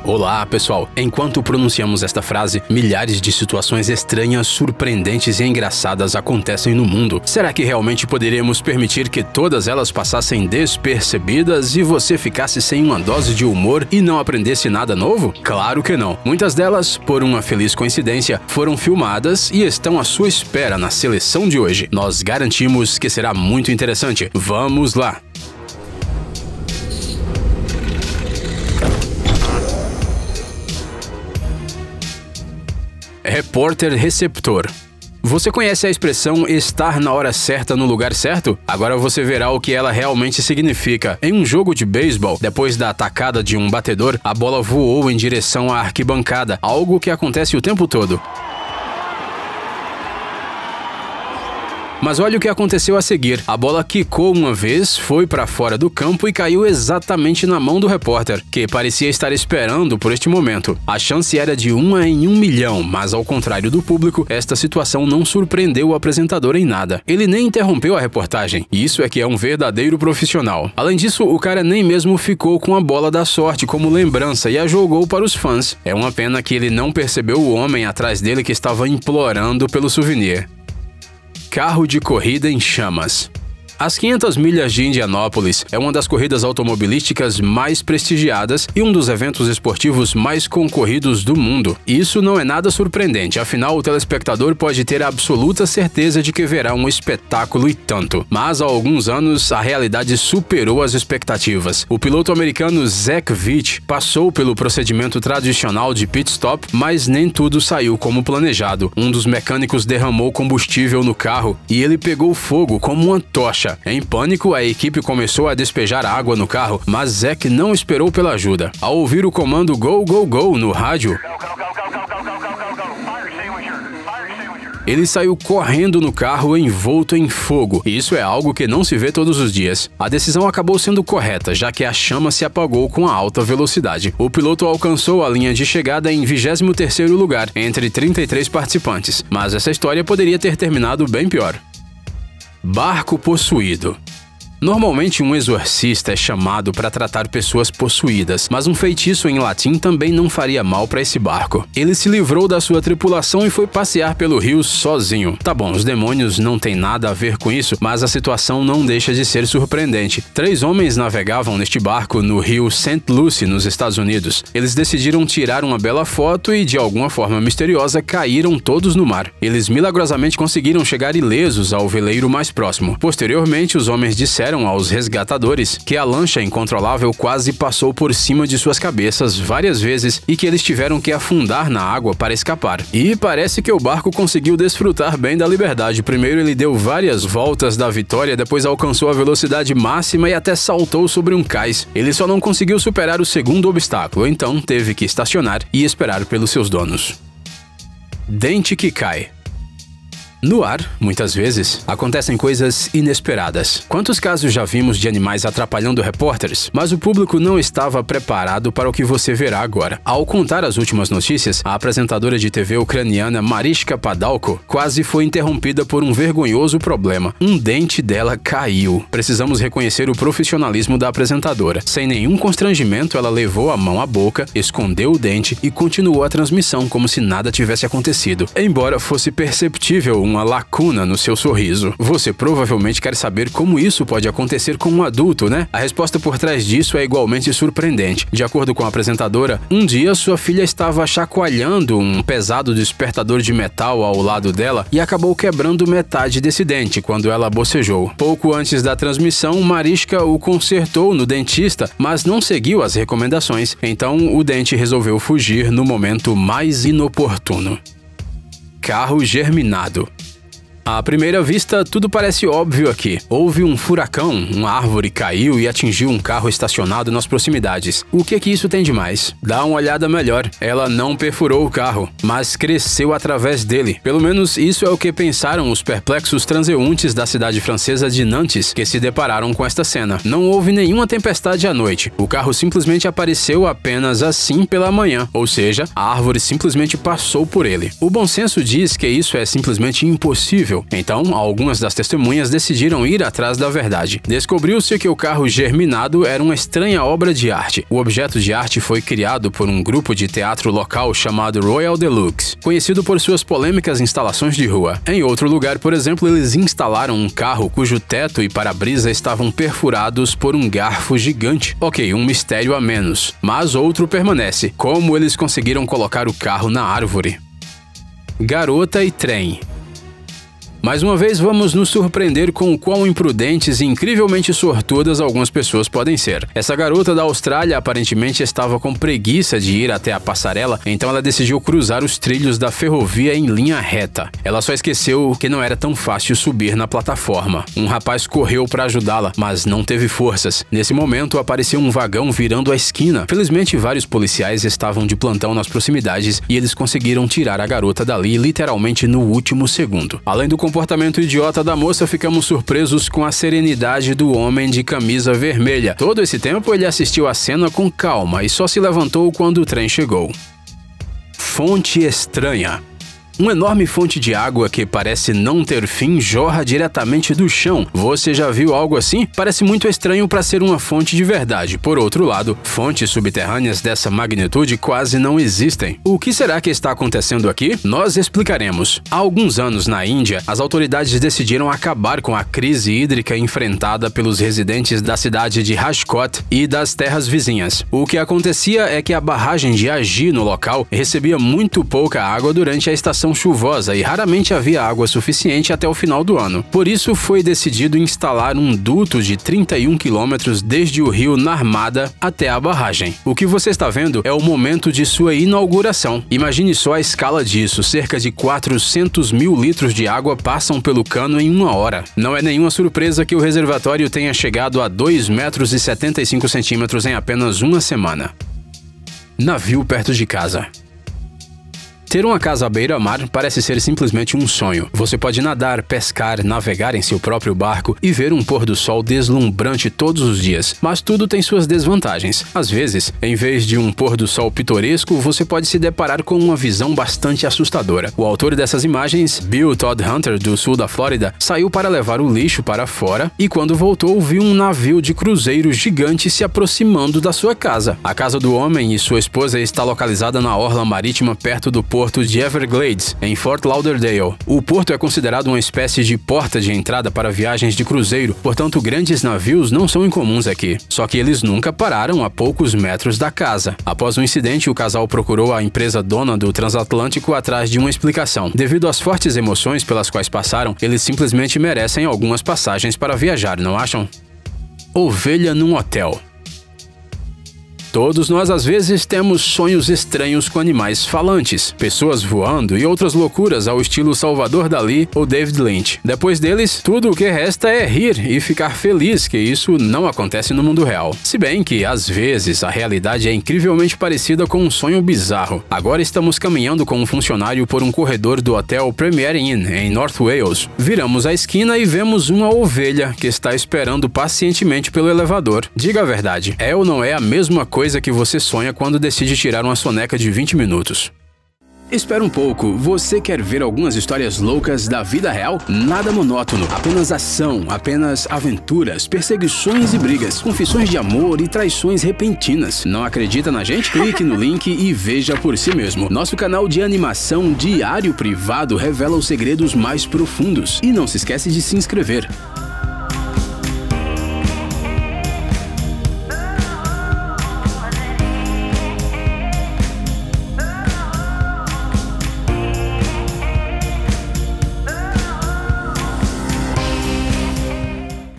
Olá, pessoal! Enquanto pronunciamos esta frase, milhares de situações estranhas, surpreendentes e engraçadas acontecem no mundo. Será que realmente poderíamos permitir que todas elas passassem despercebidas e você ficasse sem uma dose de humor e não aprendesse nada novo? Claro que não. Muitas delas, por uma feliz coincidência, foram filmadas e estão à sua espera na seleção de hoje. Nós garantimos que será muito interessante. Vamos lá! Repórter receptor. Você conhece a expressão estar na hora certa no lugar certo? Agora você verá o que ela realmente significa. Em um jogo de beisebol, depois da atacada de um batedor, a bola voou em direção à arquibancada, algo que acontece o tempo todo. Mas olha o que aconteceu a seguir. A bola quicou uma vez, foi para fora do campo e caiu exatamente na mão do repórter, que parecia estar esperando por este momento. A chance era de 1 em 1 milhão, mas ao contrário do público, esta situação não surpreendeu o apresentador em nada. Ele nem interrompeu a reportagem. Isso é que é um verdadeiro profissional. Além disso, o cara nem mesmo ficou com a bola da sorte como lembrança e a jogou para os fãs. É uma pena que ele não percebeu o homem atrás dele que estava implorando pelo souvenir. Carro de corrida em chamas. As 500 milhas de Indianápolis é uma das corridas automobilísticas mais prestigiadas e um dos eventos esportivos mais concorridos do mundo. Isso não é nada surpreendente, afinal o telespectador pode ter absoluta certeza de que verá um espetáculo e tanto. Mas há alguns anos a realidade superou as expectativas. O piloto americano Zach Veach passou pelo procedimento tradicional de pit stop, mas nem tudo saiu como planejado. Um dos mecânicos derramou combustível no carro e ele pegou fogo como uma tocha. Em pânico, a equipe começou a despejar água no carro, mas Zach não esperou pela ajuda. Ao ouvir o comando Go, Go, Go no rádio, ele saiu correndo no carro envolto em fogo. Isso é algo que não se vê todos os dias. A decisão acabou sendo correta, já que a chama se apagou com a alta velocidade. O piloto alcançou a linha de chegada em 23º lugar, entre 33 participantes. Mas essa história poderia ter terminado bem pior. Barco possuído. Normalmente um exorcista é chamado para tratar pessoas possuídas, mas um feitiço em latim também não faria mal para esse barco. Ele se livrou da sua tripulação e foi passear pelo rio sozinho. Tá bom, os demônios não têm nada a ver com isso, mas a situação não deixa de ser surpreendente. 3 homens navegavam neste barco no rio St. Lucie, nos Estados Unidos. Eles decidiram tirar uma bela foto e, de alguma forma misteriosa, caíram todos no mar. Eles milagrosamente conseguiram chegar ilesos ao veleiro mais próximo. Posteriormente, os homens disseram aos resgatadores que a lancha incontrolável quase passou por cima de suas cabeças várias vezes e que eles tiveram que afundar na água para escapar. E parece que o barco conseguiu desfrutar bem da liberdade. Primeiro ele deu várias voltas da vitória, depois alcançou a velocidade máxima e até saltou sobre um cais. Ele só não conseguiu superar o segundo obstáculo, então teve que estacionar e esperar pelos seus donos. Dente que cai. No ar, muitas vezes, acontecem coisas inesperadas. Quantos casos já vimos de animais atrapalhando repórteres? Mas o público não estava preparado para o que você verá agora. Ao contar as últimas notícias, a apresentadora de TV ucraniana Mariska Padalko quase foi interrompida por um vergonhoso problema. Um dente dela caiu. Precisamos reconhecer o profissionalismo da apresentadora. Sem nenhum constrangimento, ela levou a mão à boca, escondeu o dente e continuou a transmissão como se nada tivesse acontecido. Embora fosse perceptível uma lacuna no seu sorriso. Você provavelmente quer saber como isso pode acontecer com um adulto, né? A resposta por trás disso é igualmente surpreendente. De acordo com a apresentadora, um dia sua filha estava chacoalhando um pesado despertador de metal ao lado dela e acabou quebrando metade desse dente quando ela bocejou. Pouco antes da transmissão, Mariska o consertou no dentista, mas não seguiu as recomendações, então o dente resolveu fugir no momento mais inoportuno. Carro germinado. À primeira vista, tudo parece óbvio aqui. Houve um furacão, uma árvore caiu e atingiu um carro estacionado nas proximidades. O que isso tem de mais? Dá uma olhada melhor. Ela não perfurou o carro, mas cresceu através dele. Pelo menos isso é o que pensaram os perplexos transeuntes da cidade francesa de Nantes, que se depararam com esta cena. Não houve nenhuma tempestade à noite. O carro simplesmente apareceu apenas assim pela manhã, ou seja, a árvore simplesmente passou por ele. O bom senso diz que isso é simplesmente impossível. impossível. Então, algumas das testemunhas decidiram ir atrás da verdade. Descobriu-se que o carro germinado era uma estranha obra de arte. O objeto de arte foi criado por um grupo de teatro local chamado Royal Deluxe, conhecido por suas polêmicas instalações de rua. Em outro lugar, por exemplo, eles instalaram um carro cujo teto e para-brisa estavam perfurados por um garfo gigante. Ok, um mistério a menos. Mas outro permanece. Como eles conseguiram colocar o carro na árvore? Garota e trem. Mais uma vez, vamos nos surpreender com o quão imprudentes e incrivelmente sortudas algumas pessoas podem ser. Essa garota da Austrália aparentemente estava com preguiça de ir até a passarela, então ela decidiu cruzar os trilhos da ferrovia em linha reta. Ela só esqueceu que não era tão fácil subir na plataforma. Um rapaz correu para ajudá-la, mas não teve forças. Nesse momento, apareceu um vagão virando a esquina. Felizmente, vários policiais estavam de plantão nas proximidades e eles conseguiram tirar a garota dali literalmente no último segundo. Além do comportamento idiota da moça, ficamos surpresos com a serenidade do homem de camisa vermelha. Todo esse tempo ele assistiu a cena com calma e só se levantou quando o trem chegou. Fonte estranha. Uma enorme fonte de água que parece não ter fim jorra diretamente do chão. Você já viu algo assim? Parece muito estranho para ser uma fonte de verdade. Por outro lado, fontes subterrâneas dessa magnitude quase não existem. O que será que está acontecendo aqui? Nós explicaremos. Há alguns anos, na Índia, as autoridades decidiram acabar com a crise hídrica enfrentada pelos residentes da cidade de Rajkot e das terras vizinhas. O que acontecia é que a barragem de Agi no local recebia muito pouca água durante a estação chuvosa e raramente havia água suficiente até o final do ano. Por isso, foi decidido instalar um duto de 31 quilômetros desde o rio Narmada até a barragem. O que você está vendo é o momento de sua inauguração. Imagine só a escala disso, cerca de 400 mil litros de água passam pelo cano em uma hora. Não é nenhuma surpresa que o reservatório tenha chegado a 2,75 metros em apenas uma semana. Navio perto de casa. Ter uma casa à beira-mar parece ser simplesmente um sonho. Você pode nadar, pescar, navegar em seu próprio barco e ver um pôr-do-sol deslumbrante todos os dias. Mas tudo tem suas desvantagens. Às vezes, em vez de um pôr-do-sol pitoresco, você pode se deparar com uma visão bastante assustadora. O autor dessas imagens, Bill Todd Hunter, do sul da Flórida, saiu para levar o lixo para fora e quando voltou, viu um navio de cruzeiro gigante se aproximando da sua casa. A casa do homem e sua esposa está localizada na orla marítima perto do porto de Everglades, em Fort Lauderdale. O porto é considerado uma espécie de porta de entrada para viagens de cruzeiro, portanto grandes navios não são incomuns aqui. Só que eles nunca pararam a poucos metros da casa. Após o incidente, o casal procurou a empresa dona do transatlântico atrás de uma explicação. Devido às fortes emoções pelas quais passaram, eles simplesmente merecem algumas passagens para viajar, não acham? Ovelha num hotel. Todos nós às vezes temos sonhos estranhos com animais falantes, pessoas voando e outras loucuras ao estilo Salvador Dalí ou David Lynch. Depois deles, tudo o que resta é rir e ficar feliz que isso não acontece no mundo real. Se bem que, às vezes, a realidade é incrivelmente parecida com um sonho bizarro. Agora estamos caminhando com um funcionário por um corredor do hotel Premier Inn, em North Wales. Viramos a esquina e vemos uma ovelha que está esperando pacientemente pelo elevador. Diga a verdade, é ou não é a mesma coisa que você sonha quando decide tirar uma soneca de 20 minutos. Espera um pouco, você quer ver algumas histórias loucas da vida real? Nada monótono, apenas ação, apenas aventuras, perseguições e brigas, confissões de amor e traições repentinas. Não acredita na gente? Clique no link e veja por si mesmo. Nosso canal de animação Diário Privado revela os segredos mais profundos. E não se esquece de se inscrever.